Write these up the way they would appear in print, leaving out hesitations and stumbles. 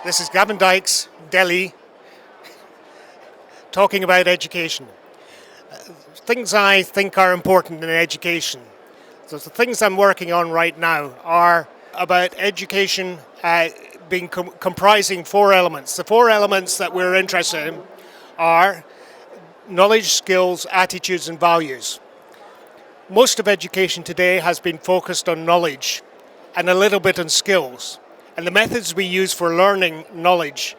This is Gavin Dykes, Delhi, talking about education. Things I think are important in education. So the things I'm working on right now are about education comprising four elements. The four elements that we're interested in are knowledge, skills, attitudes, and values. Most of education today has been focused on knowledge and a little bit on skills. And the methods we use for learning knowledge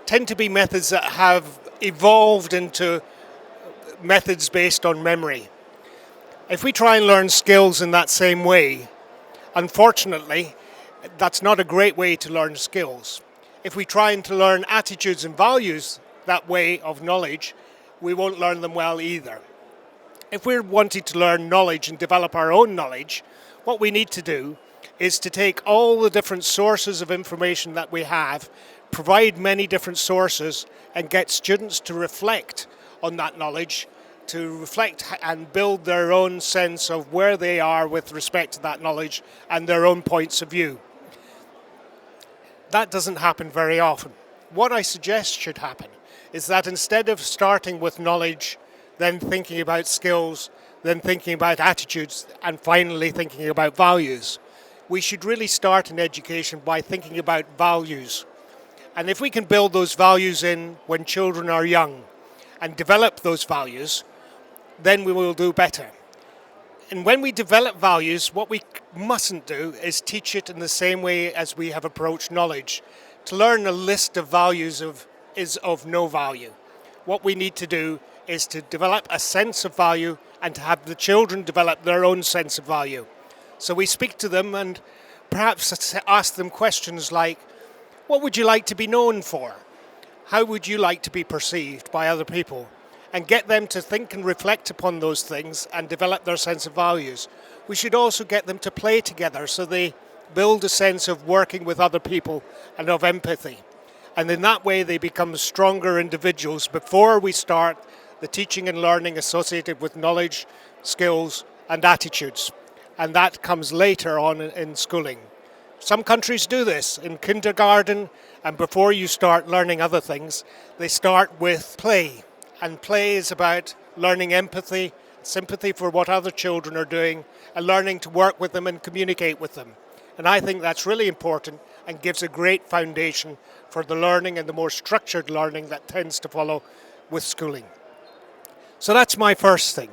tend to be methods that have evolved into methods based on memory. If we try and learn skills in that same way, unfortunately, that's not a great way to learn skills. If we try and to learn attitudes and values that way of knowledge, we won't learn them well either. If we're wanting to learn knowledge and develop our own knowledge, what we need to do is to take all the different sources of information that we have, provide many different sources, and get students to reflect on that knowledge, to reflect and build their own sense of where they are with respect to that knowledge and their own points of view. That doesn't happen very often. What I suggest should happen is that instead of starting with knowledge, then thinking about skills, then thinking about attitudes, and finally thinking about values, we should really start in education by thinking about values. And if we can build those values in when children are young and develop those values, then we will do better. And when we develop values, what we mustn't do is teach it in the same way as we have approached knowledge. To learn a list of values is of no value. What we need to do is to develop a sense of value and to have the children develop their own sense of value. So we speak to them and perhaps ask them questions like, what would you like to be known for? How would you like to be perceived by other people? And get them to think and reflect upon those things and develop their sense of values. We should also get them to play together so they build a sense of working with other people and of empathy. And in that way they become stronger individuals before we start the teaching and learning associated with knowledge, skills, and attitudes. And that comes later on in schooling. Some countries do this in kindergarten, and before you start learning other things, they start with play. And play is about learning empathy, sympathy for what other children are doing, and learning to work with them and communicate with them. And I think that's really important and gives a great foundation for the learning and the more structured learning that tends to follow with schooling. So that's my first thing.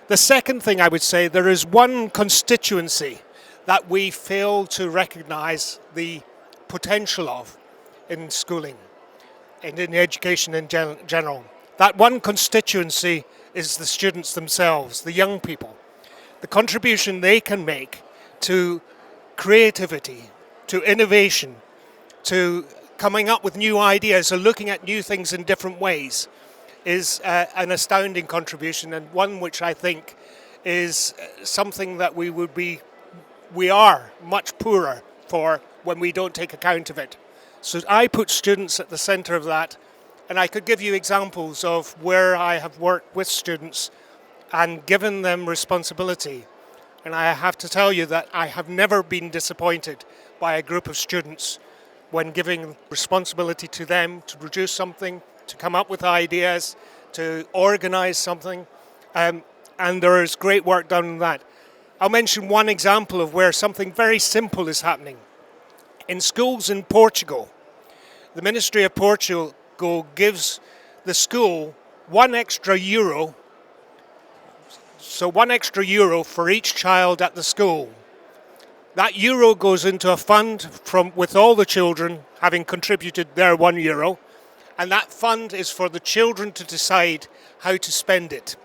The second thing I would say, there is one constituency that we fail to recognize the potential of in schooling and in education in general. That one constituency is the students themselves, the young people. The contribution they can make to creativity, to innovation, to coming up with new ideas or looking at new things in different ways is an astounding contribution, and one which I think is something that we are much poorer for when we don't take account of it. So I put students at the center of that, and I could give you examples of where I have worked with students and given them responsibility. And I have to tell you that I have never been disappointed by a group of students when giving responsibility to them to produce something, to come up with ideas, to organize something, and there is great work done on that. I'll mention one example of where something very simple is happening. In schools in Portugal, the Ministry of Portugal gives the school €1 extra. So €1 extra for each child at the school. That euro goes into a fund with all the children having contributed their €1, and that fund is for the children to decide how to spend it.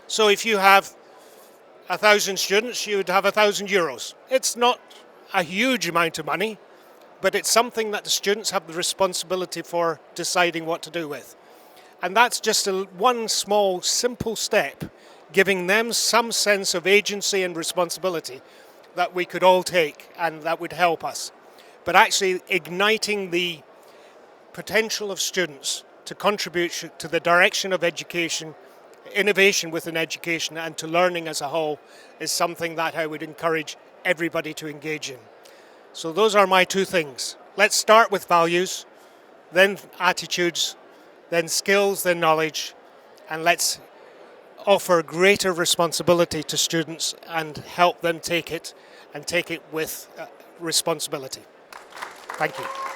So if you have 1,000 students, you would have €1,000. It's not a huge amount of money, but it's something that the students have the responsibility for deciding what to do with. And that's just one small, simple step, giving them some sense of agency and responsibility that we could all take and that would help us. But actually igniting the potential of students to contribute to the direction of education, innovation within education and to learning as a whole is something that I would encourage everybody to engage in. So those are my two things. let's start with values, then attitudes, then skills, then knowledge, and let's offer greater responsibility to students and help them take it, and take it with responsibility. Thank you.